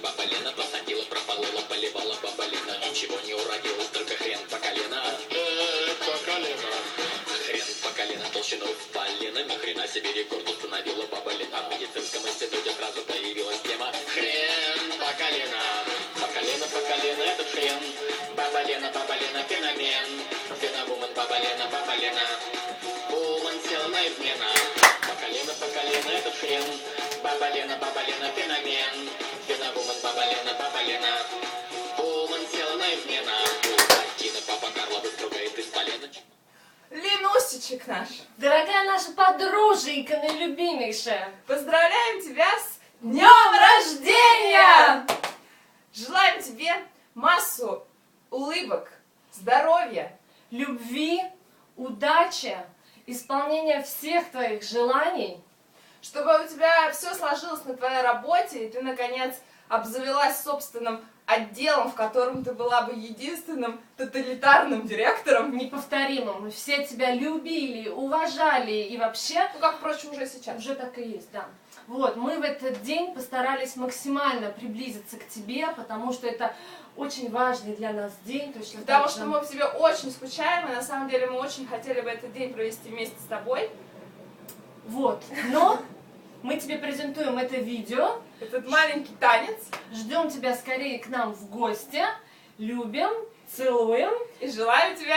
баба Лена посадила, прополола, поливала баба Лена. Ничего не уродилось, только хрен по колено. По колено. Хрен по колено, толщину в полено. Ни хрена себе рекорд установила баба Лена. В медицинском институте сразу появилась тема. Хрен по колено. По колено, этот хрен. Баба Лена, феномен. Феновумен, баба Лена. Вумен сел на измена. По колено, этот хрен. Баба Лена, феномен. Феновумен, баба Лена. Вумен сел на измена. Тина, папа Карла выстругает из полена. Ленусечек наш, Дорогая наша подруженька, наилюбимейшая, поздравляем тебя с днем рождения! Желаем тебе массу улыбок, здоровья, любви, удачи, исполнения всех твоих желаний. чтобы у тебя все сложилось на твоей работе, и ты, наконец, обзавелась собственным отделом, в котором ты была бы единственным тоталитарным директором. Неповторимым. Мы все тебя любили, уважали и вообще... Ну, как, впрочем, уже сейчас. Уже так и есть, да. Вот, мы в этот день постарались максимально приблизиться к тебе, потому что это очень важный для нас день. Точно Потому так что же. мы в тебе очень скучаем, и на самом деле мы очень хотели бы этот день провести вместе с тобой. Вот, но мы тебе презентуем это видео. Этот маленький танец. Ждем тебя скорее к нам в гости. Любим, целуем. И желаю тебе